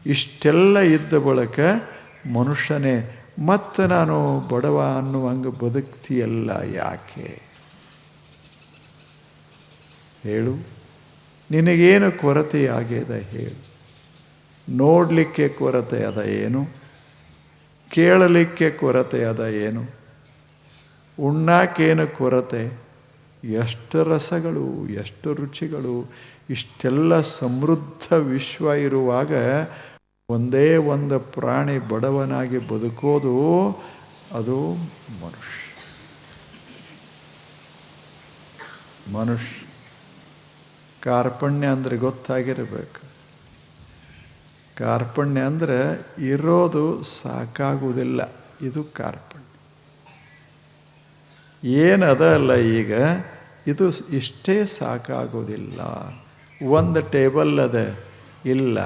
ಇಷ್ಟೆಲ್ಲ ಇದ್ದ ಬಳಿಕ ಮನುಷ್ಯನೇ ಮತ್ತೆ ನಾನು ಬಡವ ಅನ್ನುವಂಗೆ ಬದುಕ್ತಿಯಲ್ಲ ಯಾಕೆ ಹೇಳು? ನಿನಗೇನು ಕೊರತೆ ಆಗ್ಯದ ಹೇಳು? ನೋಡಲಿಕ್ಕೆ ಕೊರತೆ ಅದ ಏನು? ಕೇಳಲಿಕ್ಕೆ ಕೊರತೆ ಅದ ಏನು? ಉಣ್ಣಾಕೇನು ಕೊರತೆ? ಎಷ್ಟು ರಸಗಳು, ಎಷ್ಟು ರುಚಿಗಳು, ಇಷ್ಟೆಲ್ಲ ಸಮೃದ್ಧ ವಿಶ್ವ ಇರುವಾಗ ಒಂದೇ ಒಂದು ಪ್ರಾಣಿ ಬಡವನಾಗಿ ಬದುಕೋದು, ಅದು ಮನುಷ್ಯ. ಕಾರ್ಪಣ್ಯ ಅಂದರೆ ಗೊತ್ತಾಗಿರಬೇಕು. ಕಾರ್ಪಣ್ಯ ಅಂದರೆ ಇರೋದು ಸಾಕಾಗುವುದಿಲ್ಲ, ಇದು ಕಾರ್ಪಣ್ಯ. ಏನದ ಅಲ್ಲ ಈಗ, ಇದು ಇಷ್ಟೇ ಸಾಕಾಗೋದಿಲ್ಲ. ಒಂದು ಟೇಬಲ್ ಅದ, ಇಲ್ಲ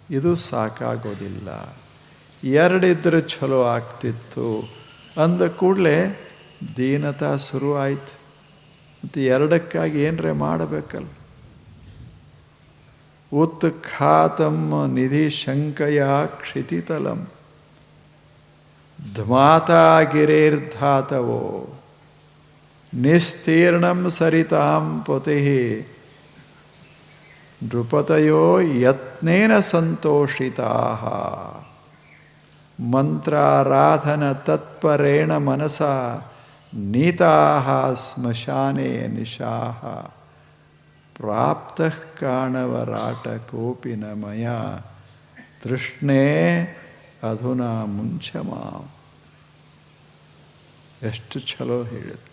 ಇದು ಸಾಕಾಗೋದಿಲ್ಲ. ಎರಡಿದ್ರೆ ಚಲೋ ಆಗ್ತಿತ್ತು ಅಂದ ಕೂಡಲೇ ದೀನತಾ ಶುರು ಆಯ್ತು. ಮತ್ತು ಎರಡಕ್ಕಾಗಿ ಏನರೇ ಮಾಡಬೇಕಲ್ಲ. ಉತ್ಖಾತಂ ನಿಧಿ ಶಂಕಯ ಕ್ಷಿತಿತಲಂ ಧ್ಮಾತಾ ಗಿರೇರ್ಧಾತವೋ ನಿಸ್ತೀರ್ಣಂ ಸರಿತಾಂ ಪೊತಿ ನೃಪತಯೋ ಯತ್ನೇನ ಸಂತೋಷಿತಾಃ ಮಂತ್ರಾರಾಧನ ತತ್ಪರೇಣ ಮನಸ ನೀತಾಃ ಸ್ಮಶಾನೆ ನಿಶಾಃ ಪ್ರಾಪ್ತಃ ಕಾಣವರಾಟ ಕೋಪಿ ನ ಮಯ ತೃಷ್ಣೇ ಅಧುನಾ ಮುಂಚಮ. ಎಷ್ಟು ಚಲೋ ಹೇಳಿದ್ರು.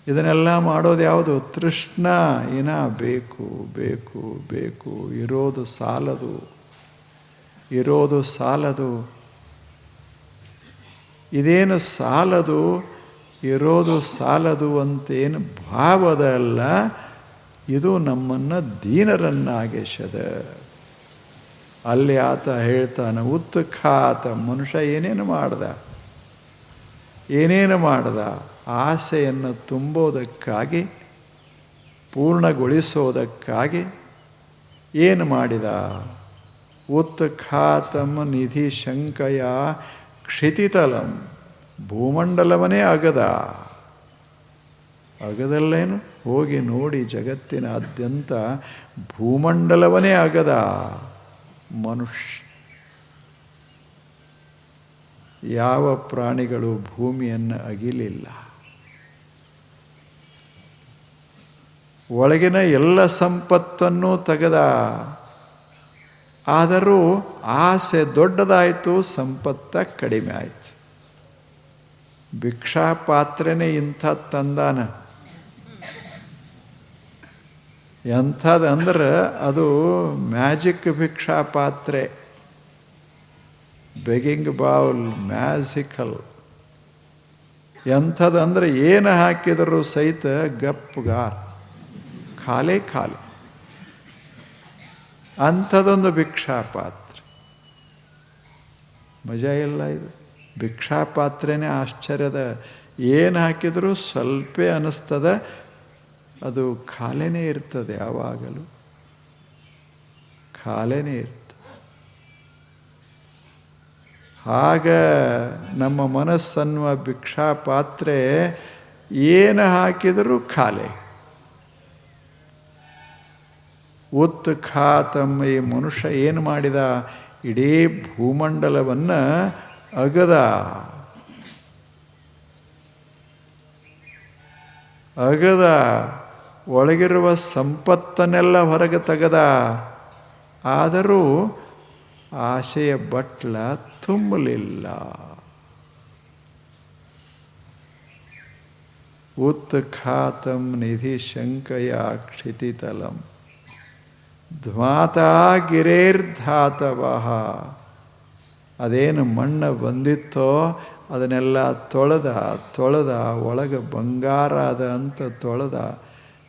ಇದನ್ನೆಲ್ಲ ಮಾಡೋದು ಯಾವುದು? ತೃಷ್ಣ. ಏನ ಬೇಕು ಬೇಕು ಬೇಕು, ಇರೋದು ಸಾಲದು, ಇರೋದು ಸಾಲದು. ಇದೇನು ಸಾಲದು, ಇರೋದು ಸಾಲದು ಅಂತೇನು ಭಾವದ ಅಲ್ಲ, ಇದು ನಮ್ಮನ್ನು ದೀನರನ್ನಾಗಿಸದ. ಅಲ್ಲಿ ಆತ ಹೇಳ್ತಾನೆ, ಉತ್ಖಾತ. ಮನುಷ್ಯ ಏನೇನು ಮಾಡ್ದ, ಏನೇನು ಮಾಡ್ದ? ಆಸೆಯನ್ನು ತುಂಬೋದಕ್ಕಾಗಿ, ಪೂರ್ಣಗೊಳಿಸೋದಕ್ಕಾಗಿ ಏನು ಮಾಡಿದ? ಉತ್ಖಾತಂ ನಿಧಿ ಶಂಕಯ ಕ್ಷಿತಿತಲಂ. ಭೂಮಂಡಲವನ್ನೇ ಅಗದ. ಅಗದಲ್ಲೇನು? ಹೋಗಿ ನೋಡಿ, ಜಗತ್ತಿನಾದ್ಯಂತ ಭೂಮಂಡಲವನ್ನೇ ಅಗದ ಮನುಷ್ಯ. ಯಾವ ಪ್ರಾಣಿಗಳು ಭೂಮಿಯನ್ನು ಅಗಿಲಿಲ್ಲ. ಒಳಗಿನ ಎಲ್ಲ ಸಂಪತ್ತನ್ನು ತೆಗೆದ. ಆದರೂ ಆಸೆ ದೊಡ್ಡದಾಯಿತು, ಸಂಪತ್ತ ಕಡಿಮೆ ಆಯಿತು. ಭಿಕ್ಷಾ ಪಾತ್ರೆನೇ ಇಂಥ ತಂದಾನ. ಎಂಥದಂದ್ರೆ ಅದು ಮ್ಯಾಜಿಕ್ ಭಿಕ್ಷಾ ಪಾತ್ರೆ, ಬೆಗಿಂಗ್ ಬೌಲ್, ಮ್ಯಾಜಿಕಲ್. ಎಂಥದಂದ್ರೆ ಏನು ಹಾಕಿದರೂ ಸಹಿತ ಗಪ್ಪುಗಾರ್, ಖಾಲಿ ಖಾಲಿ. ಅಂಥದೊಂದು ಭಿಕ್ಷಾ ಪಾತ್ರೆ. ಮಜಾ ಇಲ್ಲ ಇದು. ಭಿಕ್ಷಾ ಪಾತ್ರೆನೇ ಆಶ್ಚರ್ಯದ. ಏನು ಹಾಕಿದರೂ ಸ್ವಲ್ಪ ಅನ್ನಿಸ್ತದ, ಅದು ಖಾಲಿನೇ ಇರ್ತದೆ. ಯಾವಾಗಲೂ ಖಾಲಿನೇ ಇರ್ತದೆ. ಆಗ ನಮ್ಮ ಮನಸ್ಸನ್ನುವ ಭಿಕ್ಷಾ ಪಾತ್ರೆ ಏನು ಹಾಕಿದರೂ ಖಾಲಿ. ಉತ್ಖಾತಂ. ಈ ಮನುಷ್ಯ ಏನು ಮಾಡಿದ? ಇಡೀ ಭೂಮಂಡಲವನ್ನು ಅಗದ. ಅಗದ. ಒಳಗಿರುವ ಸಂಪತ್ತನ್ನೆಲ್ಲ ಹೊರಗೆ ತೆಗೆದ. ಆದರೂ ಆಸೆಯ ಬಟ್ಲ ತುಂಬಲಿಲ್ಲ. ಉತ್ಖಾತಂ ನಿಧಿ ಶಂಕಯ ಕ್ಷಿತಿತಲಂ ಧ್ಮಾತಾ ಗಿರೇರ್ಧಾತವಃ. ಅದೇನು ಮಣ್ಣು ಬಂದಿತ್ತೋ ಅದನ್ನೆಲ್ಲ ತೊಳೆದ ಒಳಗೆ ಬಂಗಾರ ಅದ ಅಂತ ತೊಳೆದ.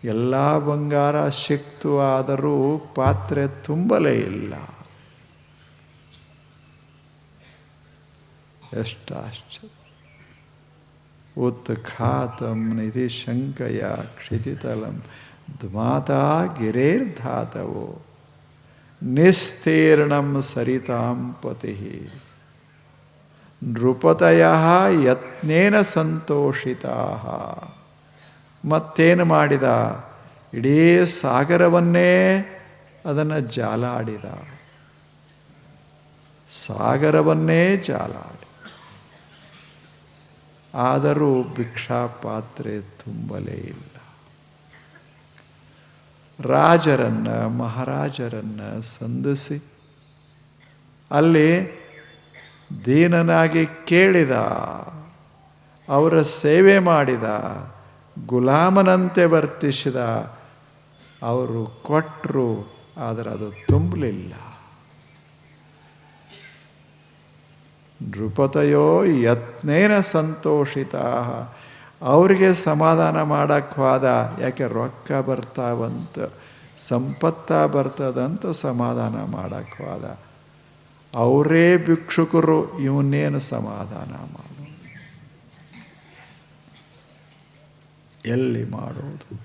ಎಲ್ಲ ಬಂಗಾರ ಸಿಕ್ತು, ಆದರೂ ಪಾತ್ರೆ ತುಂಬಲೇ ಇಲ್ಲ. ಎಷ್ಟು ಆಶ್ಚರ್ಯ. ಉತ್ಖಾತಂ ನಿಧಿ ಶಂಕಯ ಕ್ಷಿತಿತಲಂ ಧ್ಮಾತಾ ಗಿರೇರ್ಧಾತವೋ. ನಿಸ್ತೀರ್ಣಂ ಸರಿತಾಂ ಪತಿ ನೃಪತಯಃ ಯತ್ನೇನ ಸಂತೋಷಿತಾಃ. ಮತ್ತೇನು ಮಾಡಿದ? ಇಡೀ ಸಾಗರವನ್ನೇ ಅದನ್ನು ಜಾಲಾಡಿದ. ಸಾಗರವನ್ನೇ ಜಾಲಾಡಿ. ಆದರೂ ಭಿಕ್ಷಾಪಾತ್ರೆ ತುಂಬಲೇ ಇಲ್ಲ. ರಾಜರನ್ನು ಮಹಾರಾಜರನ್ನು ಸಂಧಿಸಿ ಅಲ್ಲಿ ದೀನನಾಗಿ ಕೇಳಿದ, ಅವರ ಸೇವೆ ಮಾಡಿದ, ಗುಲಾಮನಂತೆ ವರ್ತಿಸಿದ. ಅವರು ಕೊಟ್ಟರು, ಆದರೆ ಅದು ತುಂಬಲಿಲ್ಲ. ನೃಪತಯೋ ಯತ್ನೇನ ಸಂತೋಷಿತಾ. ಅವರಿಗೆ ಸಮಾಧಾನ ಮಾಡಕ್ಕೆ ಹೋದ. ಯಾಕೆ? ರೊಕ್ಕ ಬರ್ತಾವಂತ, ಸಂಪತ್ತ ಬರ್ತದಂತ ಸಮಾಧಾನ ಮಾಡಕ್ಕೆ ಹೋದ. ಅವರೇ ಭಿಕ್ಷುಕರು, ಇವನ್ನೇನು ಸಮಾಧಾನ ಮಾಡು? ಎಲ್ಲಿ ಮಾಡೋದು?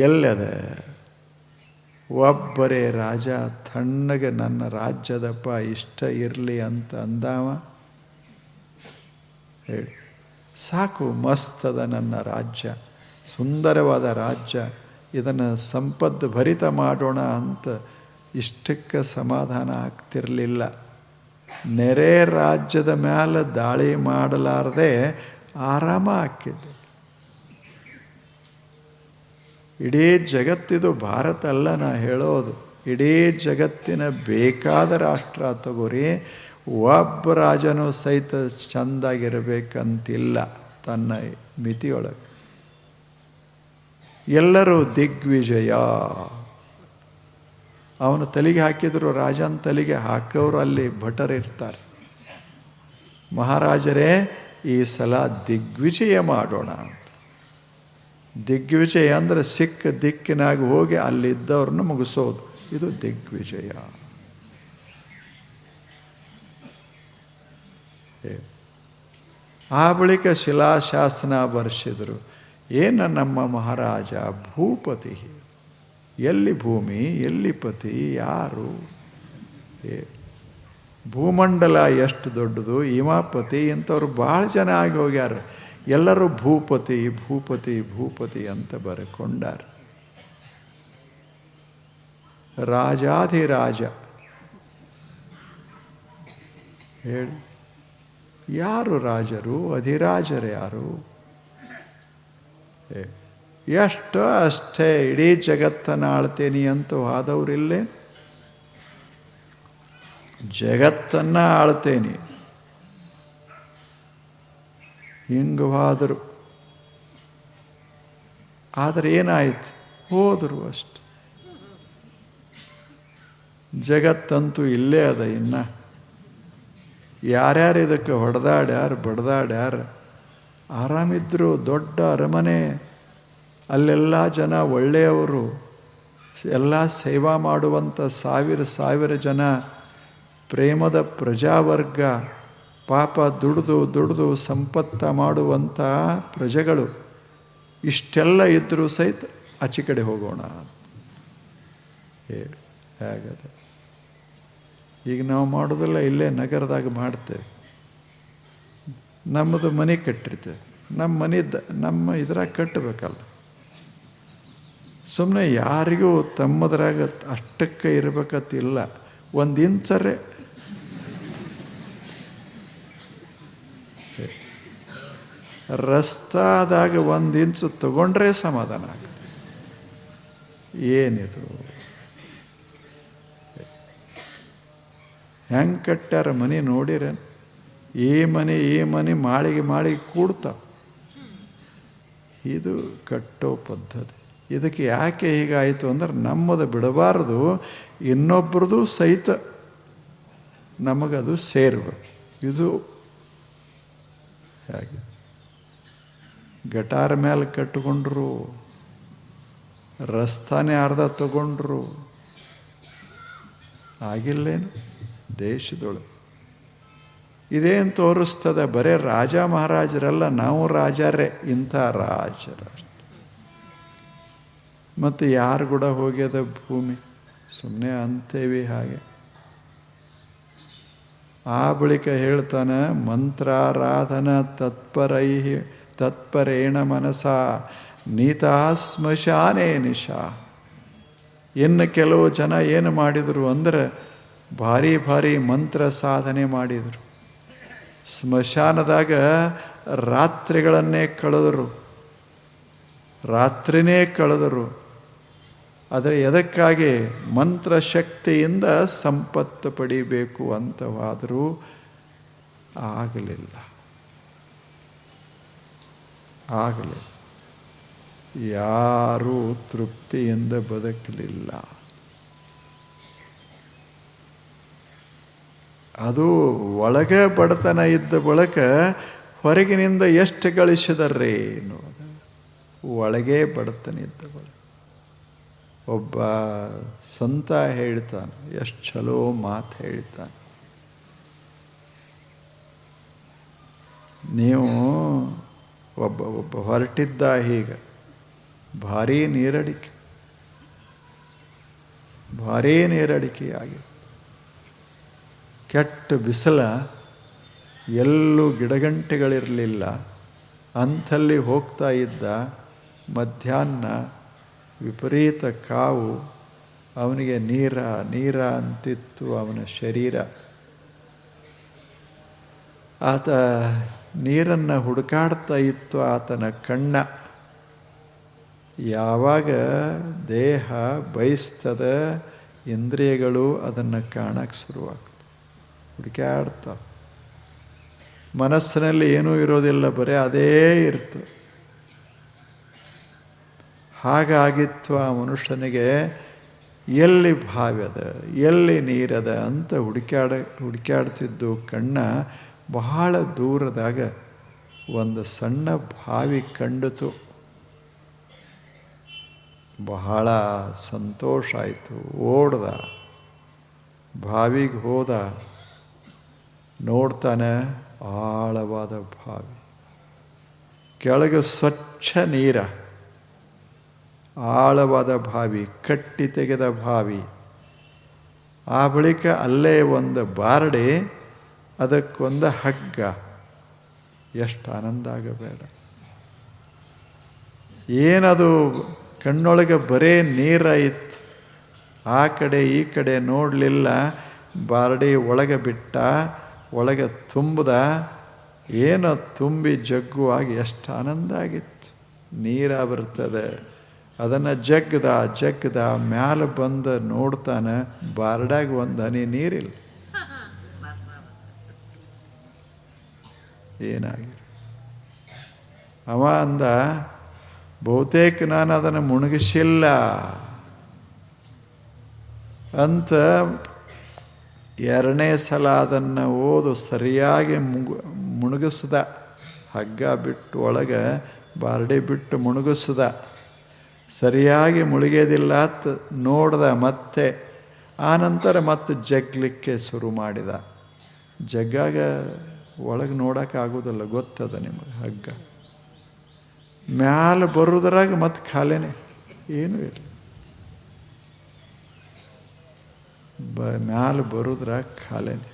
ಎಲ್ಲದೆ? ಒಬ್ಬರೇ ರಾಜ ತಣ್ಣಗೆ ನನ್ನ ರಾಜ್ಯದಪ್ಪ ಇಷ್ಟ ಇರಲಿ ಅಂತ ಅಂದಾವ. ಹೇಳಿ, ಸಾಕು, ಮಸ್ತದ ನನ್ನ ರಾಜ್ಯ, ಸುಂದರವಾದ ರಾಜ್ಯ, ಇದನ್ನು ಸಂಪತ್ತು ಭರಿತ ಮಾಡೋಣ ಅಂತ ಇಷ್ಟಕ್ಕೆ ಸಮಾಧಾನ ಆಗ್ತಿರಲಿಲ್ಲ. ನೆರೆ ರಾಜ್ಯದ ಮೇಲೆ ದಾಳಿ ಮಾಡಲಾರದೆ ಆರಾಮ ಹಾಕಿದ್ದು. ಇಡೀ ಜಗತ್ತಿದು ಭಾರತ ಅಲ್ಲ ನಾ ಹೇಳೋದು, ಇಡೀ ಜಗತ್ತಿನ ಬೇಕಾದ ರಾಷ್ಟ್ರ ತಗೋರಿ. ಒಬ್ಬ ರಾಜನೂ ಸಹಿತ ಚೆಂದಾಗಿರಬೇಕಂತಿಲ್ಲ ತನ್ನ ಮಿತಿಯೊಳಗೆ. ಎಲ್ಲರೂ ದಿಗ್ವಿಜಯ. ಅವನು ತಲೆಗೆ ಹಾಕಿದ್ರು, ರಾಜನ ತಲೆಗೆ ಹಾಕೋರು ಅಲ್ಲಿ ಭಟರಿರ್ತಾರೆ. ಮಹಾರಾಜರೇ, ಈ ಸಲ ದಿಗ್ವಿಜಯ ಮಾಡೋಣ. ದಿಗ್ವಿಜಯ ಅಂದರೆ ಸಿಕ್ಕ ದಿಕ್ಕಿನಾಗ ಹೋಗಿ ಅಲ್ಲಿದ್ದವ್ರನ್ನ ಮುಗಿಸೋದು, ಇದು ದಿಗ್ವಿಜಯ. ಆ ಬಳಿಕ ಶಿಲಾಶಾಸನ ಬರೆಸಿದರು. ಏನು ನಮ್ಮ ಮಹಾರಾಜ ಭೂಪತಿ, ಎಲ್ಲಿ ಭೂಮಿ, ಎಲ್ಲಿ ಪತಿ, ಯಾರು? ಭೂಮಂಡಲ ಎಷ್ಟು ದೊಡ್ಡದು, ಇಮಾಪತಿ ಇಂಥವ್ರು ಭಾಳ ಜನ ಆಗಿ ಹೋಗ್ಯಾರ. ಎಲ್ಲರೂ ಭೂಪತಿ ಭೂಪತಿ ಭೂಪತಿ ಅಂತ ಬರೆಕೊಂಡಾರ. ರಾಜಾಧಿರಾಜ ಹೇಳಿ, ಯಾರು ರಾಜರು? ಅಧಿರಾಜರು ಯಾರು? ಎಷ್ಟೋ ಅಷ್ಟೇ, ಇಡೀ ಜಗತ್ತನ್ನು ಆಳ್ತೇನೆ ಅಂತ ಆದವರಿಲ್ಲೇ. ಜಗತ್ತನ್ನು ಆಳ್ತೇನೆ ಹಿಂಗೆ ಹೋದರು. ಆದರೆ ಏನಾಯ್ತು? ಹೋದರು ಅಷ್ಟೆ. ಜಗತ್ತಂತೂ ಇಲ್ಲೇ ಅದ. ಇನ್ನು ಯಾರ್ಯಾರು ಇದಕ್ಕೆ ಹೊಡೆದಾಡ್ಯಾರು ಬಡ್ದಾಡ್ಯಾರು. ಆರಾಮಿದ್ರು, ದೊಡ್ಡ ಅರಮನೆ, ಅಲ್ಲೆಲ್ಲ ಜನ ಒಳ್ಳೆಯವರು, ಎಲ್ಲ ಸೇವಾ ಮಾಡುವಂಥ ಸಾವಿರ ಸಾವಿರ ಜನ, ಪ್ರೇಮದ ಪ್ರಜಾವರ್ಗ, ಪಾಪ ದುಡಿದು ದುಡಿದು ಸಂಪತ್ತ ಮಾಡುವಂಥ ಪ್ರಜೆಗಳು. ಇಷ್ಟೆಲ್ಲ ಇದ್ದರೂ ಸಹಿತ ಆಚೆ ಕಡೆ ಹೋಗೋಣ ಹೇಳಿ ಹೇಗದೆ. ಈಗ ನಾವು ಮಾಡೋದಿಲ್ಲ, ಇಲ್ಲೇ ನಗರದಾಗ ಮಾಡ್ತೇವೆ. ನಮ್ಮದು ಮನೆ ಕಟ್ಟಿರ್ತೇವೆ, ನಮ್ಮ ಇದ್ರಾಗ ಕಟ್ಟಬೇಕಲ್ಲ. ಸುಮ್ಮನೆ ಯಾರಿಗೂ ತಮ್ಮದ್ರಾಗ ಅಷ್ಟಕ್ಕೆ ಇರಬೇಕತ್ತಿಲ್ಲ. ಒಂದು ಇಂಚರೆ ರಸ್ತಾದಾಗ 1 ಇಂಚು ತಗೊಂಡ್ರೆ ಸಮಾಧಾನ ಆಗುತ್ತೆ. ಏನಿದು? ಹೆಂಗೆ ಕಟ್ಟ್ಯಾರ ಮನೆ ನೋಡಿರ? ಈ ಮನೆ ಮಾಳಿಗೆ ಕೂಡ್ತಾವ. ಇದು ಕಟ್ಟೋ ಪದ್ಧತಿ. ಇದಕ್ಕೆ ಯಾಕೆ ಹೀಗಾಯಿತು ಅಂದ್ರೆ, ನಮ್ಮದು ಬಿಡಬಾರ್ದು, ಇನ್ನೊಬ್ಬರದು ಸಹಿತ ನಮಗದು ಸೇರಬೇಕು. ಇದು ಹೇಗೆ ಗಟಾರ ಮೇಲೆ ಕಟ್ಟಿಕೊಂಡ್ರು, ರಸ್ತಾನೆ ಅರ್ಧ ತಗೊಂಡ್ರು, ಆಗಿಲ್ಲೇನು ದೇಶದೊಳಗೆ? ಇದೇನು ತೋರಿಸ್ತದೆ? ಬರೇ ರಾಜ ಮಹಾರಾಜರಲ್ಲ, ನಾವು ರಾಜರೇ. ಇಂಥ ರಾಜರ ಮತ್ತು ಯಾರು ಕೂಡ ಹೋಗ್ಯದ ಭೂಮಿ? ಸುಮ್ಮನೆ ಅಂತೇವಿ ಹಾಗೆ. ಆ ಬಳಿಕ ಹೇಳ್ತಾನೆ, ಮಂತ್ರಾರಾಧನ ತತ್ಪರೇಣ ಮನಸ ನೀತಾ ಸ್ಮಶಾನೇ ನಿಶಾ. ಇನ್ನು ಕೆಲವು ಜನ ಏನು ಮಾಡಿದರು ಅಂದರೆ ಭಾರಿ ಭಾರಿ ಮಂತ್ರ ಸಾಧನೆ ಮಾಡಿದರು. ಸ್ಮಶಾನದಾಗ ರಾತ್ರಿಗಳನ್ನೇ ರಾತ್ರಿನೇ ಕಳೆದರು. ಆದರೆ ಎದಕ್ಕಾಗಿ? ಮಂತ್ರಶಕ್ತಿಯಿಂದ ಸಂಪತ್ತು ಪಡಿಬೇಕು ಅಂತವಾದರೂ ಆಗಲಿಲ್ಲ. ಯಾರೂ ತೃಪ್ತಿಯಿಂದ ಬದುಕಲಿಲ್ಲ. ಅದು ಒಳಗೆ ಬಡತನ ಇದ್ದ ಬಳಿಕ ಹೊರಗಿನಿಂದ ಎಷ್ಟು ಗಳಿಸಿದರ್ರಿ ಅನ್ನೋದು. ಒಳಗೆ ಬಡತನ ಇದ್ದ ಬಳಿಕ ಒಬ್ಬ ಸಂತ ಹೇಳ್ತಾನೆ, ಎಷ್ಟು ಚಲೋ ಮಾತು ಹೇಳ್ತಾನೆ. ನೀವು ಒಬ್ಬ ಹೊರಟಿದ್ದ, ಹೀಗೆ ಭಾರೀ ನೀರಡಿಕೆಯಾಗಿ ಕೆಟ್ಟ ಬಿಸಿಲ, ಎಲ್ಲೂ ಗಿಡಗಂಟೆಗಳಿರಲಿಲ್ಲ. ಅಂಥಲ್ಲಿ ಹೋಗ್ತಾ ಇದ್ದ. ಮಧ್ಯಾಹ್ನ ವಿಪರೀತ ಕಾವು. ಅವನಿಗೆ ನೀರ ಅಂತಿತ್ತು ಅವನ ಶರೀರ. ಆತ ನೀರನ್ನು ಹುಡುಕಾಡ್ತಾ ಇತ್ತು ಆತನ ಕಣ್ಣ. ಯಾವಾಗ ದೇಹ ಬಯಸ್ತದ, ಇಂದ್ರಿಯಗಳು ಅದನ್ನು ಕಾಣಕ್ಕೆ ಶುರುವಾಗ್ತವೆ, ಹುಡುಕಾಡ್ತಾವೆ. ಮನಸ್ಸಿನಲ್ಲಿ ಏನೂ ಇರೋದಿಲ್ಲ, ಬರೀ ಅದೇ ಇರ್ತು. ಹಾಗಾಗಿತ್ತು ಆ ಮನುಷ್ಯನಿಗೆ. ಎಲ್ಲಿ ಭಾವ್ಯದ, ಎಲ್ಲಿ ನೀರದ ಅಂತ ಹುಡುಕಾಡ್ತಿದ್ದು. ಕಣ್ಣ ಬಹಳ ದೂರದಾಗ ಒಂದು ಸಣ್ಣ ಬಾವಿ ಕಂಡಿತು. ಬಹಳ ಸಂತೋಷ ಆಯಿತು. ಓಡ್ದ, ಬಾವಿಗೆ ಹೋದ. ನೋಡ್ತಾನೆ, ಆಳವಾದ ಬಾವಿ, ಕೆಳಗೆ ಸ್ವಚ್ಛ ನೀರ, ಆಳವಾದ ಬಾವಿ, ಕಟ್ಟಿ ತೆಗೆದ ಬಾವಿ. ಆ ಬಳಿಕ ಅಲ್ಲೇ ಒಂದು ಬಾರಡೆ, ಅದಕ್ಕೊಂದು ಹಗ್ಗ. ಎಷ್ಟು ಆನಂದ ಆಗಬೇಡ. ಏನದು ಕಣ್ಣೊಳಗೆ ಬರೇ ನೀರಾಯಿತು. ಆ ಕಡೆ ಈ ಕಡೆ ನೋಡಲಿಲ್ಲ. ಬಾರಡಿ ಒಳಗೆ ಬಿಟ್ಟ, ಒಳಗೆ ತುಂಬದ. ಏನೋ ತುಂಬಿ ಜಗ್ಗುವಾಗಿ ಎಷ್ಟು ಆನಂದ ಆಗಿತ್ತು. ನೀರ ಬರ್ತದೆ. ಅದನ್ನು ಜಗ್ಗದ ಮ್ಯಾಲೆ ಬಂದು ನೋಡ್ತಾನೆ, ಬಾರಡ್ಯಾಗ ಒಂದು ಹನಿ ನೀರಿಲ್ಲ. ಏನಾಗಿ ಅವ ಅಂದ, ಬಹುತೇಕ ನಾನು ಅದನ್ನು ಮುಳುಗಿಸಿಲ್ಲ ಅಂತ. ಎರಡನೇ ಸಲ ಅದನ್ನು ಓದು ಸರಿಯಾಗಿ ಮುಳುಗಿಸ್ದ. ಹಗ್ಗ ಬಿಟ್ಟು ಒಳಗೆ ಬಾರಡಿ ಬಿಟ್ಟು ಮುಳುಗಿಸ್ದ. ಸರಿಯಾಗಿ ಮುಳುಗೋದಿಲ್ಲ ಅಂತ ನೋಡ್ದ ಮತ್ತೆ. ಆನಂತರ ಮತ್ತೆ ಜಗ್ಲಿಕ್ಕೆ ಶುರು ಮಾಡಿದ. ಜಗ್ಗಾಗ ಒಳಗೆ ನೋಡೋಕ್ಕಾಗೋದಿಲ್ಲ, ಗೊತ್ತದ ನಿಮಗೆ. ಹಗ್ಗ ಮ್ಯಾಲೆ ಬರೋದ್ರಾಗ ಮತ್ತೆ ಖಾಲಿನೇ, ಏನೂ ಇಲ್ಲ. ಮ್ಯಾಲೆ ಬರೋದ್ರಾಗ ಖಾಲಿನೇ.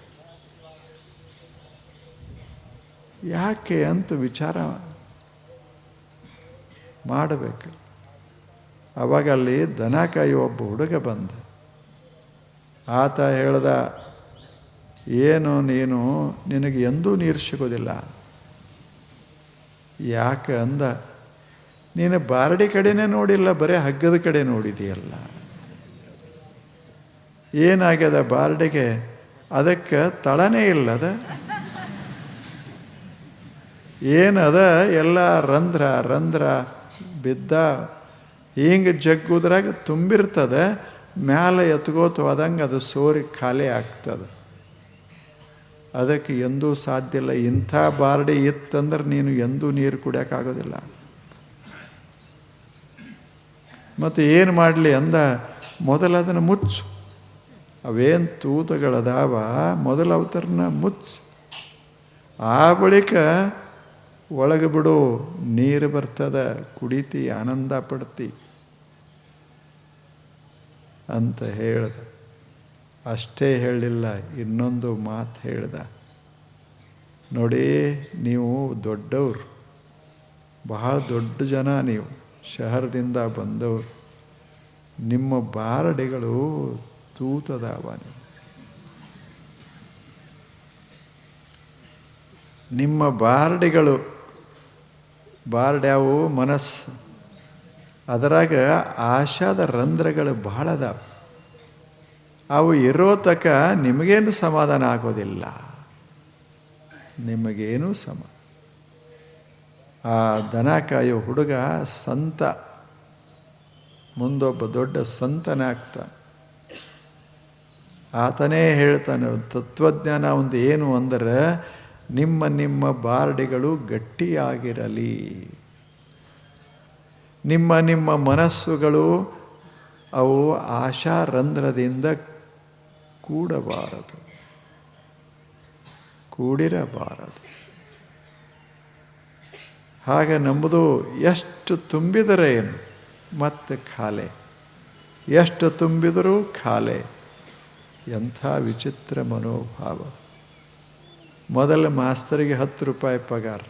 ಯಾಕೆ ಅಂತ ವಿಚಾರ ಮಾಡಬೇಕು. ಅವಾಗ ಅಲ್ಲಿ ದನ ಕಾಯಿ ಒಬ್ಬ ಹುಡುಗ ಬಂದ. ಆತ ಹೇಳ್ದ, ಏನು ನೀನು, ನಿನಗೆ ಎಂದೂ ನೀರು ಸಿಗೋದಿಲ್ಲ. ಯಾಕೆ ಅಂದ, ನೀನು ಬಾರಡಿ ಕಡೆನೇ ನೋಡಿಲ್ಲ, ಬರೀ ಹಗ್ಗದ ಕಡೆ ನೋಡಿದೆಯಲ್ಲ. ಏನಾಗ್ಯದ ಬಾರಡಿಗೆ? ಅದಕ್ಕೆ ತಳನೇ ಇಲ್ಲದ. ಏನದ, ಎಲ್ಲ ರಂಧ್ರ ಬಿದ್ದ. ಹಿಂಗೆ ಜಗ್ಗುದ್ರಾಗ ತುಂಬಿರ್ತದೆ. ಮ್ಯಾಲೆ ಎತ್ಕೋತು ಹೋದಂಗೆ ಅದು ಸೋರಿ ಖಾಲಿ ಆಗ್ತದೆ. ಅದಕ್ಕೆ ಎಂದೂ ಸಾಧ್ಯ ಇಲ್ಲ. ಇಂಥ ಬಾರಡಿ ಇತ್ತಂದ್ರೆ ನೀನು ಎಂದೂ ನೀರು ಕುಡಿಯೋಕ್ಕಾಗೋದಿಲ್ಲ. ಮತ್ತು ಏನು ಮಾಡಲಿ ಅಂದ, ಮೊದಲು ಅದನ್ನು ಮುಚ್ಚು. ಅವೇನು ತೂತುಗಳದಾವ, ಮೊದಲು ಅವತರನ್ನ ಮುಚ್ಚು. ಆ ಬಳಿಕ ಒಳಗೆ ಬಿಡು, ನೀರು ಬರ್ತದ, ಕುಡಿತಿ, ಆನಂದ ಪಡ್ತಿ. ಅಂತ ಹೇಳ್ದ. ಅಷ್ಟೇ ಹೇಳಿಲ್ಲ, ಇನ್ನೊಂದು ಮಾತು ಹೇಳ್ದ. ನೋಡಿ, ನೀವು ದೊಡ್ಡವರು, ಬಹಳ ದೊಡ್ಡ ಜನ, ನೀವು ಶಹರದಿಂದ ಬಂದವರು, ನಿಮ್ಮ ಬಾರಡಿಗಳು ತೂತದಾವ. ನಿಮ್ಮ ಬಾರಡಿಗಳು, ಬಾರಡ್ಯಾವು ಮನಸ್ಸು, ಅದರಾಗ ಆಶಾದ ರಂಧ್ರಗಳು ಬಹಳ ಅದಾವ. ಅವು ಇರೋ ತನಕ ನಿಮಗೇನು ಸಮಾಧಾನ ಆಗೋದಿಲ್ಲ, ನಿಮಗೇನೂ ಆ ದನ ಕಾಯೋ ಹುಡುಗ ಸಂತ, ಮುಂದೊಬ್ಬ ದೊಡ್ಡ ಸಂತನಾಗ್ತಾನೆ. ಆತನೇ ಹೇಳ್ತಾನೆ, ತತ್ವಜ್ಞಾನ ಒಂದು ಏನು ಅಂದರೆ, ನಿಮ್ಮ ನಿಮ್ಮ ಬಾರಡಿಗಳು ಗಟ್ಟಿಯಾಗಿರಲಿ, ನಿಮ್ಮ ನಿಮ್ಮ ಮನಸ್ಸುಗಳು ಅವು ಆಶಾರಂಧ್ರದಿಂದ ಕೂಡಿರಬಾರದು. ಹಾಗೆ ನಂಬುದು ಎಷ್ಟು ತುಂಬಿದರೆ ಏನು, ಮತ್ತೆ ಖಾಲೆ, ಎಷ್ಟು ತುಂಬಿದರೂ ಖಾಲೆ. ಎಂಥ ವಿಚಿತ್ರ ಮನೋಭಾವ. ಮೊದಲ ಮಾಸ್ತರಿಗೆ 10 ರೂಪಾಯಿ ಪಗಾರ,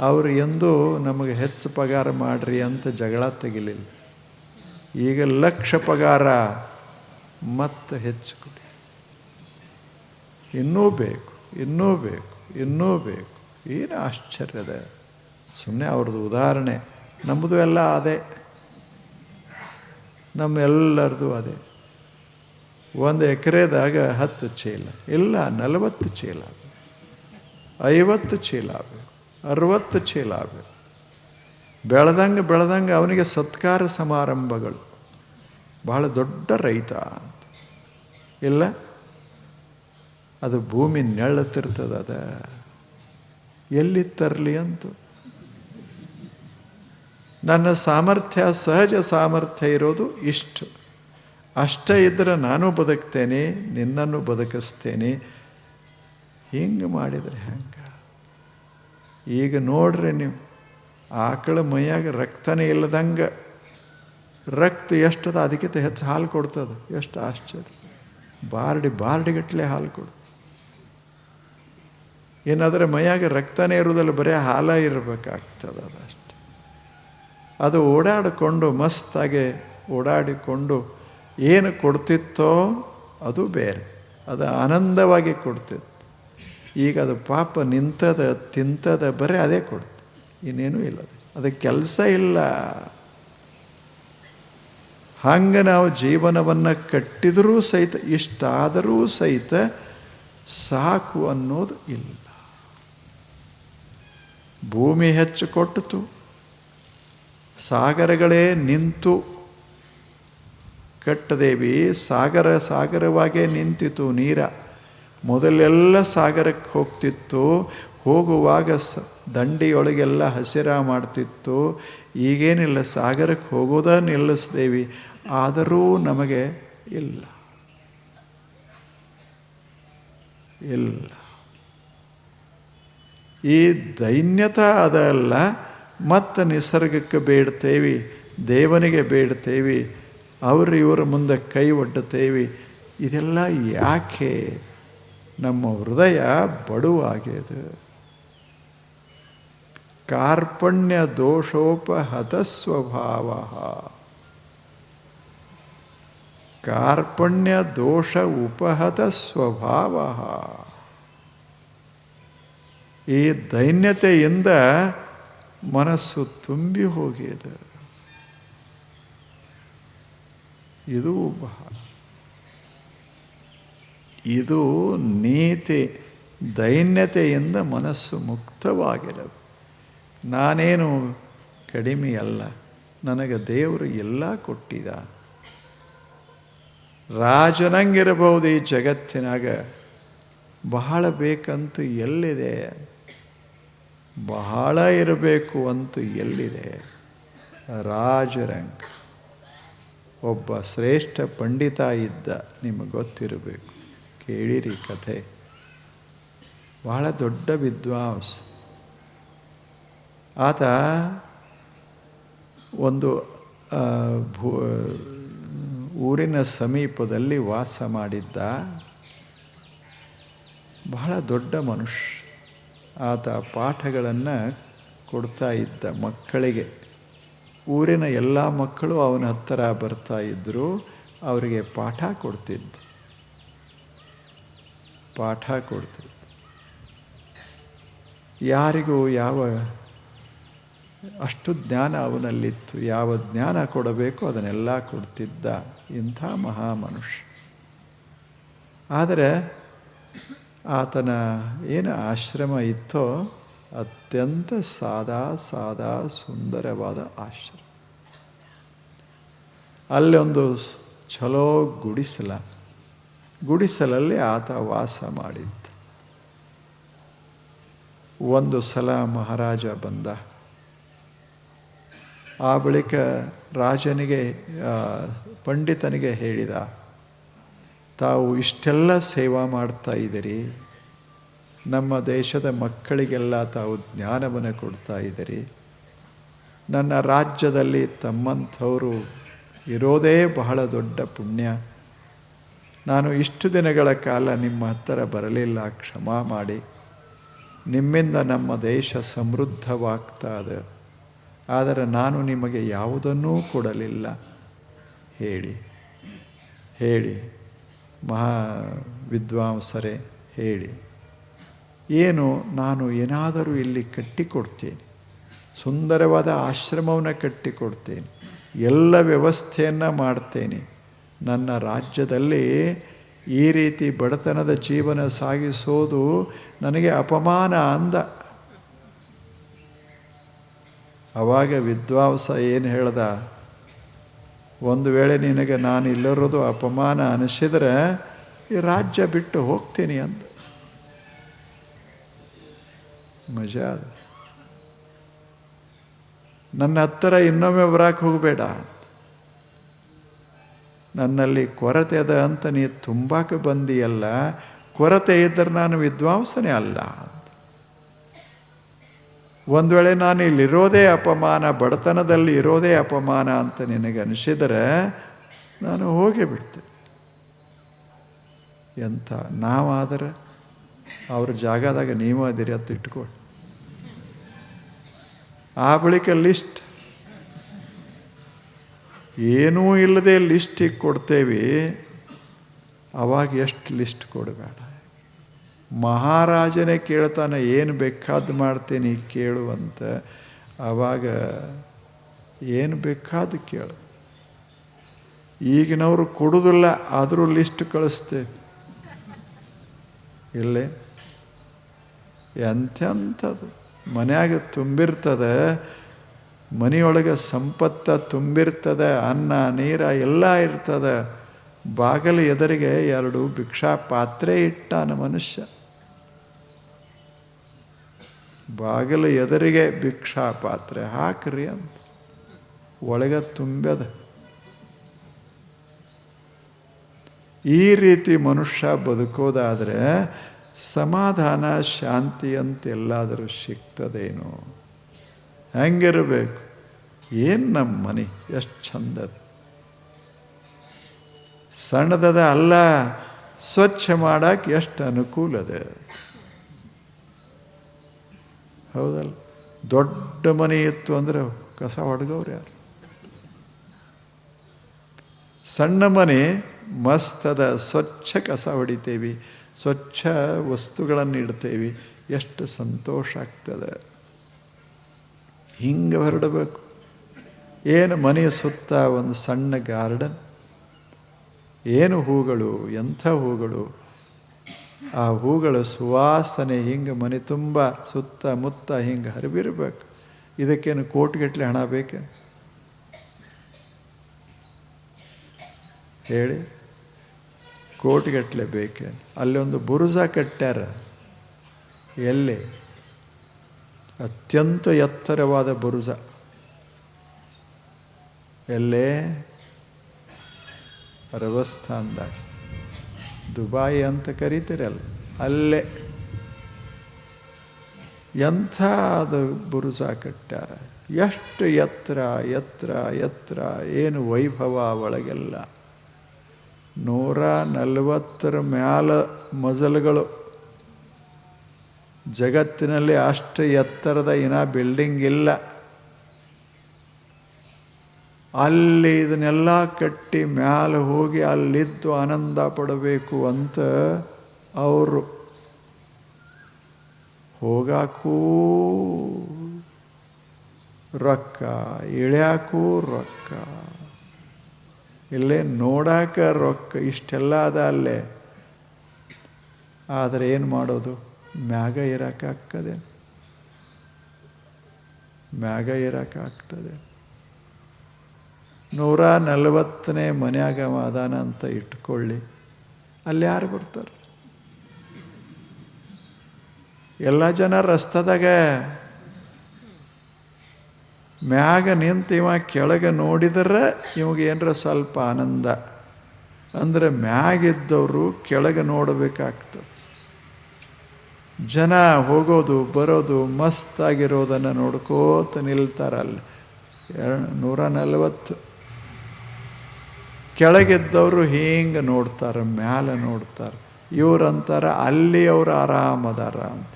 ಅವರು ಎಂದೂ ನಮಗೆ ಹೆಚ್ಚು ಪಗಾರ ಮಾಡ್ರಿ ಅಂತ ಜಗಳ ತೆಗಿಲಿಲ್ಲ. ಈಗ 1,00,000 ಪಗಾರ, ಮತ್ತೆ ಹೆಚ್ಚು ಕೊಡಿ, ಇನ್ನೂ ಬೇಕು, ಇನ್ನೂ ಬೇಕು, ಇನ್ನೂ ಬೇಕು. ಏನು ಆಶ್ಚರ್ಯದ. ಸುಮ್ಮನೆ ಅವ್ರದ್ದು ಉದಾಹರಣೆ. ನಮ್ಮದು ಎಲ್ಲ ಅದೇ, ನಮ್ಮೆಲ್ಲರದು ಅದೇ. 1 ಎಕರೆದಾಗ 10 ಚೀಲ ಇಲ್ಲ, 40 ಚೀಲ, 50 ಚೀಲ ಆಗಬೇಕು, 60 ಚೀಲ ಆಗಬೇಕು. ಬೆಳೆದಂಗೆ ಅವನಿಗೆ ಸತ್ಕಾರ ಸಮಾರಂಭಗಳು. ಬಹಳ ದೊಡ್ಡ ರೈತ ಅಂತ ಇಲ್ಲ, ಅದು ಭೂಮಿ ನೆಳ್ಳತಿರ್ತದ, ಅದ ಎಲ್ಲಿ ತರಲಿ ಅಂತ. ನನ್ನ ಸಾಮರ್ಥ್ಯ, ಸಹಜ ಸಾಮರ್ಥ್ಯ ಇರೋದು ಇಷ್ಟು, ಅಷ್ಟೇ ಇದ್ದರೆ ನಾನು ಬದುಕ್ತೇನೆ, ನಿನ್ನನ್ನು ಬದುಕಿಸ್ತೇನೆ. ಹಿಂಗೆ ಮಾಡಿದರೆ ಹೆಂಗೆ? ಈಗ ನೋಡ್ರಿ ನೀವು, ಆಕಳ ಮೈಯಾಗ ರಕ್ತನೇ ಇಲ್ಲದಂಗೆ, ರಕ್ತ ಎಷ್ಟದ ಅದಕ್ಕಿಂತ ಹೆಚ್ಚು ಹಾಲು ಕೊಡ್ತದೆ. ಎಷ್ಟು ಆಶ್ಚರ್ಯ. ಬಾರ್ಡಿಗಟ್ಟಲೆ ಹಾಲು ಕೊಡ್ತದೆ. ಏನಾದರೆ ಮೈಯಾಗ ರಕ್ತನೇ ಇರೋದಲ್ಲ, ಬರೀ ಹಾಲ ಇರಬೇಕಾಗ್ತದೆ. ಅದಷ್ಟೆ. ಅದು ಓಡಾಡಿಕೊಂಡು ಮಸ್ತಾಗೆ ಓಡಾಡಿಕೊಂಡು ಏನು ಕೊಡ್ತಿತ್ತೋ ಅದು ಬೇರೆ, ಅದು ಆನಂದವಾಗಿ ಕೊಡ್ತಿತ್ತು. ಈಗ ಅದು ಪಾಪ ನಿಂತದ, ತಿಂತದ, ಬರೀ ಅದೇ ಕೊಡ್ತು, ಇನ್ನೇನೂ ಇಲ್ಲ. ಅದಕ್ಕೆ ಕೆಲಸ ಇಲ್ಲ. ಹಂಗೆ ನಾವು ಜೀವನವನ್ನು ಕಟ್ಟಿದರೂ ಸಹಿತ, ಇಷ್ಟಾದರೂ ಸಹಿತ ಸಾಕು ಅನ್ನೋದು ಇಲ್ಲ. ಭೂಮಿ ಹೆಚ್ಚು ಕೊಟ್ಟಿತು, ಸಾಗರಗಳೇ ನಿಂತು ಕಟ್ಟದೇವಿ. ಸಾಗರವಾಗೇ ನಿಂತಿತು ನೀರ. ಮೊದಲೆಲ್ಲ ಸಾಗರಕ್ಕೆ ಹೋಗ್ತಿತ್ತು, ಹೋಗುವಾಗ ದಂಡಿಯೊಳಗೆಲ್ಲ ಹಸಿರ ಮಾಡ್ತಿತ್ತು. ಈಗೇನಿಲ್ಲ, ಸಾಗರಕ್ಕೆ ಹೋಗೋದ ನಿಲ್ಲಿಸ್ದೇವಿ, ಆದರೂ ನಮಗೆ ಇಲ್ಲ. ಈ ದೈನ್ಯತ ಅದಲ್ಲ. ಮತ್ತು ನಿಸರ್ಗಕ್ಕೆ ಬೇಡ್ತೇವಿ, ದೇವನಿಗೆ ಬೇಡ್ತೇವಿ, ಇವರ ಮುಂದೆ ಕೈ ಒಡ್ಡುತ್ತೇವಿ. ಇದೆಲ್ಲ ಯಾಕೆ? ನಮ್ಮ ಹೃದಯ ಬಡುವಾಗಿದೆ. ಕಾರ್ಪಣ್ಯ ದೋಷೋಪಹತ ಸ್ವಭಾವ, ಕಾರ್ಪಣ್ಯ ದೋಷ ಉಪಹತ ಸ್ವಭಾವ. ಈ ದೈನ್ಯತೆಯಿಂದ ಮನಸ್ಸು ತುಂಬಿ ಹೋಗಿದೆ. ಇದು ನೀತಿ. ದೈನ್ಯತೆಯಿಂದ ಮನಸ್ಸು ಮುಕ್ತವಾಗಿರದು. ನಾನೇನು ಕಡಿಮೆಯಲ್ಲ, ನನಗೆ ದೇವರು ಎಲ್ಲ ಕೊಟ್ಟಿದ. ರಾಜನಂಗಿರಬಹುದು ಈ ಜಗತ್ತಿನಾಗ, ಬಹಳ ಬೇಕಂತೂ ಎಲ್ಲಿದೆ? ಬಹಳ ಇರಬೇಕು ಅಂತೂ ಎಲ್ಲಿದೆ? ರಾಜರಂಗ ಒಬ್ಬ ಶ್ರೇಷ್ಠ ಪಂಡಿತ ಇದ್ದ, ನಿಮಗೆ ಗೊತ್ತಿರಬೇಕು, ಕೇಳಿರಿ ಕಥೆ. ಬಹಳ ದೊಡ್ಡ ವಿದ್ವಾಂಸ. ಆತ ಒಂದು ಊರಿನ ಸಮೀಪದಲ್ಲಿ ವಾಸ ಮಾಡಿದ್ದ. ಬಹಳ ದೊಡ್ಡ ಮನುಷ್ಯ. ಆತ ಪಾಠಗಳನ್ನು ಕೊಡ್ತಾ ಇದ್ದ ಮಕ್ಕಳಿಗೆ. ಊರಿನ ಎಲ್ಲ ಮಕ್ಕಳು ಅವನ ಹತ್ತಿರ ಬರ್ತಾ ಇದ್ದರು. ಅವರಿಗೆ ಪಾಠ ಕೊಡ್ತಿದ್ದ. ಯಾರಿಗೂ ಅಷ್ಟು ಜ್ಞಾನ ಅವನಲ್ಲಿತ್ತು. ಯಾವ ಜ್ಞಾನ ಕೊಡಬೇಕು ಅದನ್ನೆಲ್ಲ ಕೊಡ್ತಿದ್ದ. ಇಂಥ ಮಹಾಮನುಷ್ಯ. ಆದರೆ ಆತನ ಏನು ಆಶ್ರಮ ಇತ್ತೋ ಅತ್ಯಂತ ಸಾದಾ ಸುಂದರವಾದ ಆಶ್ರಮ. ಅಲ್ಲೊಂದು ಚಲೋ ಗುಡಿಸಲಲ್ಲಿ ಆತ ವಾಸ ಮಾಡಿದ್ದ. ಒಂದು ಸಲ ಮಹಾರಾಜ ಬಂದ. ಆ ಬಳಿಕ ರಾಜನಿಗೆ ಪಂಡಿತನಿಗೆ ಹೇಳಿದ, ತಾವು ಇಷ್ಟೆಲ್ಲ ಸೇವಾ ಮಾಡ್ತಾ ಇದ್ದೀರಿ, ನಮ್ಮ ದೇಶದ ಮಕ್ಕಳಿಗೆಲ್ಲ ತಾವು ಜ್ಞಾನವನ್ನು ಕೊಡ್ತಾ ಇದ್ದೀರಿ. ನನ್ನ ರಾಜ್ಯದಲ್ಲಿ ತಮ್ಮಂಥವರು ಇರೋದೇ ಬಹಳ ದೊಡ್ಡ ಪುಣ್ಯ. ನಾನು ಇಷ್ಟು ದಿನಗಳ ಕಾಲ ನಿಮ್ಮ ಹತ್ತಿರ ಬರಲಿಲ್ಲ, ಕ್ಷಮಾ ಮಾಡಿ. ನಿಮ್ಮಿಂದ ನಮ್ಮ ದೇಶ ಸಮೃದ್ಧವಾಗ್ತಾ ಇದೆ. ಆದರೆ ನಾನು ನಿಮಗೆ ಯಾವುದನ್ನೂ ಕೊಡಲಿಲ್ಲ. ಹೇಳಿ ಮಹಾ ವಿದ್ವಾಂಸರೇ, ಹೇಳಿ. ಏನು, ನಾನು ಏನಾದರೂ ಇಲ್ಲಿ ಕಟ್ಟಿಕೊಡ್ತೇನೆ. ಸುಂದರವಾದ ಆಶ್ರಮವನ್ನು ಕಟ್ಟಿಕೊಡ್ತೇನೆ. ಎಲ್ಲ ವ್ಯವಸ್ಥೆಯನ್ನು ಮಾಡ್ತೇನೆ. ನನ್ನ ರಾಜ್ಯದಲ್ಲಿ ಈ ರೀತಿ ಬಡತನದ ಜೀವನ ಸಾಗಿಸೋದು ನನಗೆ ಅಪಮಾನ ಅಂದ. ಆವಾಗ ವಿದ್ವಾಂಸ ಏನು ಹೇಳ್ದ, ಒಂದು ವೇಳೆ ನಿನಗೆ ನಾನು ಇಲ್ಲಿರೋದು ಅಪಮಾನ ಅನಿಸಿದರೆ ಈ ರಾಜ್ಯ ಬಿಟ್ಟು ಹೋಗ್ತೀನಿ ಅಂದ. ಮಜಾ. ನನ್ನ ಹತ್ತಿರ ಇನ್ನೊಮ್ಮೆ ಬರಕ್ಕೆ ಹೋಗಬೇಡ. ನನ್ನಲ್ಲಿ ಕೊರತೆ ಅದ ಅಂತ ನೀ ತುಂಬಾಕ ಬಂದಿಯಲ್ಲ. ಕೊರತೆ ಇದ್ದರೆ ನಾನು ವಿದ್ವಾಂಸನೇ ಅಲ್ಲ. ಒಂದು ವೇಳೆ ನಾನು ಇಲ್ಲಿರೋದೇ ಅಪಮಾನ, ಬಡತನದಲ್ಲಿ ಇರೋದೇ ಅಪಮಾನ ಅಂತ ನಿನಗೆ ಅನಿಸಿದರೆ ನಾನು ಹೋಗೇ ಬಿಡ್ತೇನೆ. ಎಂಥ ನಾವಾದರೆ ಅವ್ರ ಜಾಗದಾಗ ನೀವು ಅದಿರಿ ಅಂತ ಇಟ್ಕೊಳ್ಳಿ. ಆ ಬಳಿಕ ಲಿಸ್ಟ್ ಏನೂ ಇಲ್ಲದೆ ಲಿಸ್ಟಿಗೆ ಕೊಡ್ತೇವೆ. ಅವಾಗ ಎಷ್ಟು ಲಿಸ್ಟ್ ಕೊಡಬೇಡ. ಮಹಾರಾಜನೇ ಕೇಳ್ತಾನೆ, ಏನು ಬೇಕಾದ್ದು ಮಾಡ್ತೀನಿ ಕೇಳು ಅಂತ. ಆವಾಗ ಏನು ಬೇಕಾದ್ದು ಕೇಳು. ಈಗಿನವರು ಕೊಡೋದಿಲ್ಲ, ಆದರೂ ಲಿಸ್ಟ್ ಕಳಿಸ್ತೇವೆ. ಇಲ್ಲೇ ಎಂಥದ್ದು ಮನ್ಯಾಗ ತುಂಬಿರ್ತದೆ. ಮನೆಯೊಳಗೆ ಸಂಪತ್ತ ತುಂಬಿರ್ತದೆ. ಅನ್ನ ನೀರ ಎಲ್ಲ ಇರ್ತದೆ. ಬಾಗಿಲು ಎದುರಿಗೆ 2 ಭಿಕ್ಷಾ ಪಾತ್ರೆ ಇಟ್ಟಾನ ಮನುಷ್ಯ. ಬಾಗಿಲು ಎದುರಿಗೆ ಭಿಕ್ಷಾ ಪಾತ್ರೆ ಹಾಕ್ರಿ ಅಂತ. ಒಳಗೆ ತುಂಬ್ಯದ. ಈ ರೀತಿ ಮನುಷ್ಯ ಬದುಕೋದಾದರೆ ಸಮಾಧಾನ ಶಾಂತಿ ಅಂತ ಎಲ್ಲಾದರೂ ಸಿಗ್ತದೇನೋ? ಹೆಂಗಿರಬೇಕು? ಏನು ನಮ್ಮ ಮನೆ ಎಷ್ಟು ಚಂದದ, ಸಣ್ಣದದ ಅಲ್ಲ, ಸ್ವಚ್ಛ ಮಾಡಕ್ಕೆ ಎಷ್ಟು ಅನುಕೂಲದ. ಹೌದಲ್ಲ? ದೊಡ್ಡ ಮನೆ ಇತ್ತು ಅಂದರೆ ಕಸ ಹೊಡ್ಗವ್ರು ಯಾರು? ಸಣ್ಣ ಮನೆ ಮಸ್ತದ, ಸ್ವಚ್ಛ ಕಸ ಹೊಡಿತೇವಿ, ಸ್ವಚ್ಛ ವಸ್ತುಗಳನ್ನು ಇಡ್ತೇವಿ, ಎಷ್ಟು ಸಂತೋಷ ಆಗ್ತದೆ. ಹಿಂಗೆ ಹೊರಡಬೇಕು. ಏನು ಮನೆಯ ಸುತ್ತ ಒಂದು ಸಣ್ಣ ಗಾರ್ಡನ್, ಏನು ಹೂಗಳು, ಎಂಥ ಹೂಗಳು. ಆ ಹೂಗಳ ಸುವಾಸನೆ ಹಿಂಗೆ ಮನೆ ತುಂಬ ಸುತ್ತಮುತ್ತ ಹಿಂಗೆ ಹರಿಬಿರ್ಬೇಕು. ಇದಕ್ಕೇನು ಕೋಟಿಗಟ್ಟಲೆ ಹಣ ಬೇಕೆ ಹೇಳಿ? ಕೋಟಿಗಟ್ಟಲೆ ಬೇಕೆ? ಅಲ್ಲೊಂದು ಬುರುಜ ಕಟ್ಟ್ಯಾರ. ಎಲ್ಲಿ? ಅತ್ಯಂತ ಎತ್ತರವಾದ ಬುರುಜ. ಎಲ್ಲೇ? ಅರಬಸ್ಥಾನದಾಗ. ದುಬಾಯಿ ಅಂತ ಕರೀತಿರಲ್ಲ, ಅಲ್ಲೇ. ಎಂಥ ಅದು ಬುರುಜ ಕಟ್ಟ್ಯಾರ. ಎಷ್ಟು ಎತ್ತರ ಎತ್ತರ ಎತ್ತರ, ಏನು ವೈಭವ ಒಳಗೆಲ್ಲ. 140 ಮ್ಯಾಲ ಮಜಲುಗಳು. ಜಗತ್ತಿನಲ್ಲಿ ಅಷ್ಟು ಎತ್ತರದ ಬಿಲ್ಡಿಂಗ್ ಇಲ್ಲ. ಅಲ್ಲಿ ಇದನ್ನೆಲ್ಲ ಕಟ್ಟಿ ಮ್ಯಾಲ ಹೋಗಿ ಅಲ್ಲಿದ್ದು ಆನಂದ ಪಡಬೇಕು ಅಂತ ಅವರು ಹೋಗಾಕೂ ರೊಕ್ಕ, ಇಳ್ಯಾಕೂ ರೊಕ್ಕ, ಇಲ್ಲೇ ನೋಡಾಕ ರೊಕ್ಕ, ಇಷ್ಟೆಲ್ಲ ಅದ ಅಲ್ಲೇ. ಆದರೆ ಏನು ಮಾಡೋದು? ಮ್ಯಾಗ ಇರೋಕ್ಕಾಗ್ತದೆ? ಮ್ಯಾಗ ಇರೋಕ್ಕಾಗ್ತದೆ? 140ನೇ ಮನ್ಯಾಗ ಅದಾನ ಅಂತ ಇಟ್ಕೊಳ್ಳಿ, ಅಲ್ಲಿ ಯಾರು ಬರ್ತಾರೆ? ಎಲ್ಲ ಜನ ರಸ್ತದಾಗ ಮ್ಯಾಗ ನಿಂತು ಇವ ಕೆಳಗೆ ನೋಡಿದ್ರೆ ಇವಾಗ ಏನರ ಸ್ವಲ್ಪ ಆನಂದ. ಅಂದರೆ ಮ್ಯಾಗಿದ್ದವರು ಕೆಳಗೆ ನೋಡಬೇಕಾಗ್ತದೆ. ಜನ ಹೋಗೋದು ಬರೋದು ಮಸ್ತಾಗಿರೋದನ್ನು ನೋಡ್ಕೋತ ನಿಲ್ತಾರಲ್ಲ. 140 ಕೆಳಗಿದ್ದವರು ಹಿಂಗೆ ನೋಡ್ತಾರೆ, ಮ್ಯಾಲೆ ನೋಡ್ತಾರೆ. ಇವ್ರಂತಾರೆ ಅಲ್ಲಿ ಅವರು ಆರಾಮದಾರ ಅಂತ,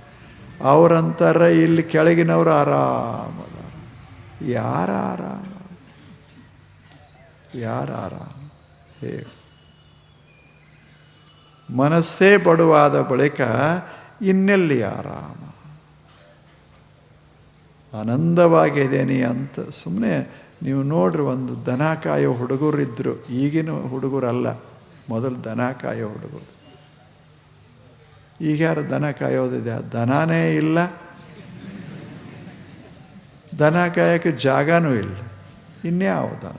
ಅವ್ರಂತಾರೆ ಇಲ್ಲಿ ಕೆಳಗಿನವರು ಆರಾಮದಾರ. ಯಾರ ಆರಾಮ? ಯಾರ ಆರಾಮ? ಹೇಳಿ. ಮನಸ್ಸೇ ಬಡುವಾದ ಬಳಿಕ ಇನ್ನೆಲ್ಲಿ ಆರಾಮ? ಆನಂದವಾಗಿದ್ದೇನೆ ಅಂತ ಸುಮ್ಮನೆ ನೀವು ನೋಡ್ರಿ. ಒಂದು ದನ ಕಾಯೋ ಹುಡುಗರಿದ್ದರು, ಈಗಿನ ಹುಡುಗರಲ್ಲ, ಮೊದಲು ದನ ಕಾಯೋ ಹುಡುಗರು. ಈಗ ಯಾರು ದನ ಕಾಯೋದಿದೆ? ದನನೇ ಇಲ್ಲ, ದನ ಕಾಯೋಕ್ಕೆ ಜಾಗನೂ ಇಲ್ಲ, ಇನ್ಯಾವ ದನ?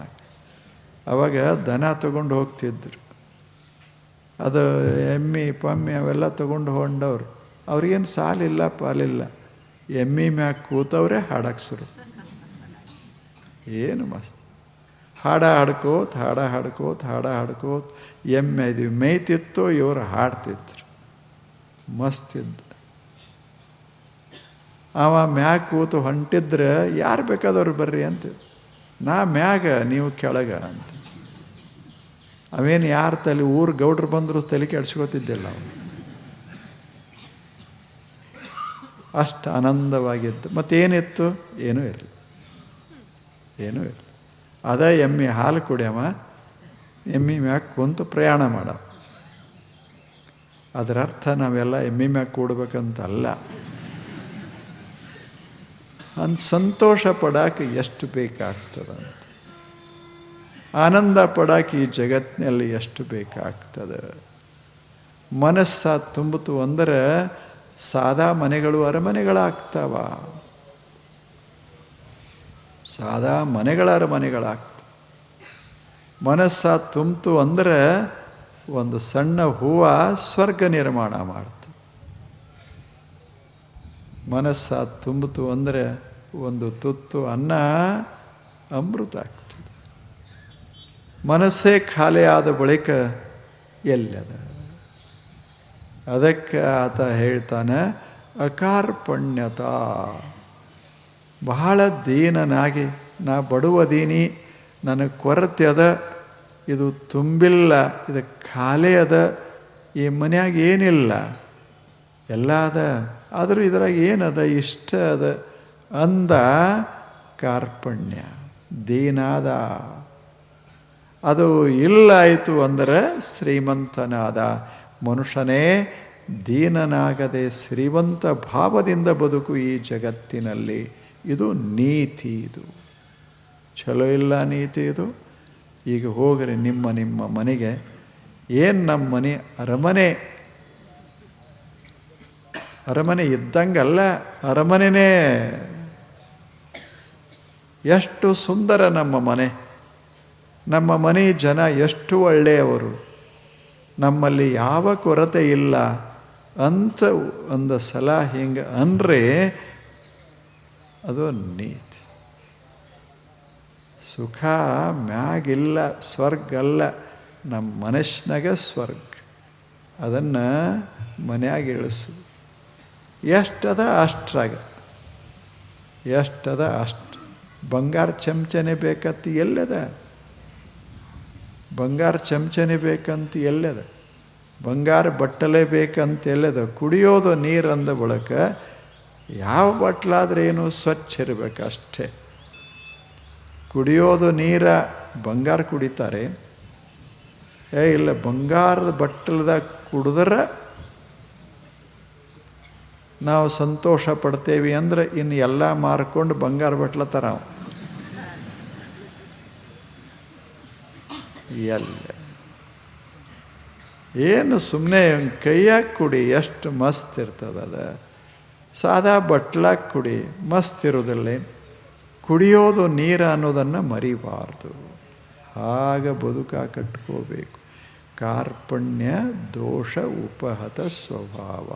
ಅವಾಗ ದನ ತಗೊಂಡು ಹೋಗ್ತಿದ್ರು, ಅದು ಎಮ್ಮೆ ಪಮ್ಮಿ ಅವೆಲ್ಲ ತಗೊಂಡು ಹೊಂಡವ್ರು. ಅವ್ರಿಗೇನು ಸಾಲಿಲ್ಲ ಪಾಲಿಲ್ಲ, ಎಮ್ಮೆ ಮ್ಯಾಗ ಕೂತವ್ರೆ ಹಾಡಕ್ಕೆ ಶುರು. ಏನು ಮಸ್ತ್ ಹಾಡ ಹಾಡ್ಕೋತ ಎಮ್ಮೆ ಇದು ಮೇಯ್ತಿತ್ತು, ಇವರು ಹಾಡ್ತಿದ್ರು, ಮಸ್ತಿದ್ದು. ಅವ ಮ್ಯಾಗ ಕೂತು ಹೊಂಟಿದ್ರೆ ಯಾರು ಬೇಕಾದವ್ರು ಬರ್ರಿ ಅಂತ, ನಾ ಮ್ಯಾಗ ನೀವು ಕೆಳಗ ಅಂತ. ಅವೇನು ಯಾರು ತಲೆ ಊರು ಗೌಡ್ರು ಬಂದರು ತಲೆ ಕೆಡ್ಸ್ಕೊತಿದ್ದಿಲ್ಲ ಅವನು. ಅಷ್ಟು ಆನಂದವಾಗಿತ್ತು. ಮತ್ತೇನಿತ್ತು? ಏನೂ ಇರಲಿ, ಏನೂ ಇರಲಿ. ಅದ ಎಮ್ಮೆ ಹಾಲು ಕುಡಿಯವ, ಎಮ್ಮೆ ಮ್ಯಾಗ ಕುಂತು ಪ್ರಯಾಣ ಮಾಡವ. ಅದರ ಅರ್ಥ ನಾವೆಲ್ಲ ಎಮ್ಮೆ ಮ್ಯಾಗ ಕೂಡ್ಬೇಕಂತಲ್ಲ. ಅಂತ ಸಂತೋಷ ಪಡಾಕೆ ಎಷ್ಟು ಬೇಕಾಗ್ತದಂತ, ಆನಂದ ಪಡಾಕೆ ಈ ಜಗತ್ತಿನಲ್ಲಿ ಎಷ್ಟು ಬೇಕಾಗ್ತದೆ. ಮನಸ್ಸ ತುಂಬಿತು ಅಂದರೆ ಸಾದಾ ಮನೆಗಳು ಅರಮನೆಗಳಾಗ್ತಾವ, ಸಾದಾ ಮನೆಗಳ ಅರಮನೆಗಳಾಗ್ತವೆ. ಮನಸ್ಸ ತುಂಬಿತು ಅಂದರೆ ಒಂದು ಸಣ್ಣ ಹೂವು ಸ್ವರ್ಗ ನಿರ್ಮಾಣ ಮಾಡ್ತದೆ. ಮನಸ್ಸ ತುಂಬಿತು ಅಂದರೆ ಒಂದು ತುತ್ತು ಅನ್ನ ಅಮೃತ ಆಗ್ತದೆ. ಮನಸ್ಸೇ ಖಾಲಿ ಆದ ಬಳಿಕ ಎಲ್ಲದ? ಅದಕ್ಕೆ ಆತ ಹೇಳ್ತಾನೆ, ಅಕಾರ್ಪಣ್ಯತಾ. ಬಹಳ ದೀನನಾಗಿ, ನಾ ಬಡವದೀನಿ, ನನಗೆ ಕೊರತೆ ಅದ, ಇದು ತುಂಬಿಲ್ಲ, ಇದು ಖಾಲಿ ಅದ, ಈ ಮನ್ಯಾಗ ಏನಿಲ್ಲ, ಎಲ್ಲ ಅದ, ಆದರೂ ಇದ್ರಾಗ ಏನದ, ಇಷ್ಟ ಅದ ಅಂದ ಕಾರ್ಪಣ್ಯ, ದೀನಾದ. ಅದು ಇಲ್ಲ ಆಯಿತು ಅಂದರೆ ಶ್ರೀಮಂತನಾದ. ಮನುಷ್ಯನೇ ದೀನನಾಗದೆ ಶ್ರೀಮಂತ ಭಾವದಿಂದ ಬದುಕು ಈ ಜಗತ್ತಿನಲ್ಲಿ. ಇದು ನೀತಿ. ಇದು ಚಲೋ ಇಲ್ಲ ನೀತಿ ಇದು. ಈಗ ಹೋಗ್ರಿ ನಿಮ್ಮ ನಿಮ್ಮ ಮನೆಗೆ. ಏನು ನಮ್ಮ ಮನೆ? ಅರಮನೆ. ಅರಮನೆ ಇದ್ದಂಗಲ್ಲ, ಅರಮನೆನೇ. ಎಷ್ಟು ಸುಂದರ ನಮ್ಮ ಮನೆ. ನಮ್ಮ ಮನೆ ಜನ ಎಷ್ಟು ಒಳ್ಳೆಯವರು, ನಮ್ಮಲ್ಲಿ ಯಾವ ಕೊರತೆ ಇಲ್ಲ ಅಂತ ಒಂದು ಸಲ ಹಿಂಗೆ ಅಂದರೆ ಅದು ನೀತಿ. ಸುಖ ಮ್ಯಾಗಿಲ್ಲ, ಸ್ವರ್ಗ ಅಲ್ಲ, ನಮ್ಮ ಮನಸ್ಸಿನಾಗ ಸ್ವರ್ಗ. ಅದನ್ನು ಮನ್ಯಾಗ ಇಳಿಸು. ಎಷ್ಟದ ಅಷ್ಟ್ರಾಗ, ಎಷ್ಟದ ಅಷ್ಟು. ಬಂಗಾರ ಚಮಚನೆ ಬೇಕತ್ತು ಎಲ್ಲದ? ಬಂಗಾರ ಚಮಚನೆ ಬೇಕಂತ ಎಲ್ಲದ, ಬಂಗಾರ ಬಟ್ಟಲೆ ಬೇಕಂತ ಎಲ್ಲದ. ಕುಡಿಯೋದು ನೀರು ಅಂದ ಬಳಿಕ ಯಾವ ಬಟ್ಲಾದ್ರೆ ಏನು ಸ್ವಚ್ಛ ಇರಬೇಕು ಅಷ್ಟೇ. ಕುಡಿಯೋದು ನೀರ ಬಂಗಾರ ಕುಡಿತಾರೆ, ಇಲ್ಲ ಬಂಗಾರದ ಬಟ್ಟಲದಾಗ ಕುಡಿದ್ರೆ ನಾವು ಸಂತೋಷ ಪಡ್ತೇವೆ ಅಂದ್ರೆ ಇನ್ನು ಎಲ್ಲ ಮಾರ್ಕೊಂಡು ಬಂಗಾರ ಬಟ್ಲ ತರಾವ ಎಲ್ಲ. ಏನು ಸುಮ್ಮನೆ ಕೈಯಾಗ ಕುಡಿ ಎಷ್ಟು ಮಸ್ತ್ ಇರ್ತದೆ. ಅದು ಸಾದಾ ಬಟ್ಲಾಗ ಕುಡಿ ಮಸ್ತ್ ಇರೋದಿಲ್ಲ. ಕುಡಿಯೋದು ನೀರು ಅನ್ನೋದನ್ನು ಮರಿಬಾರ್ದು. ಆಗ ಬದುಕ ಕಟ್ಕೋಬೇಕು. ಕಾರ್ಪಣ್ಯ ದೋಷ ಉಪಹತ ಸ್ವಭಾವ.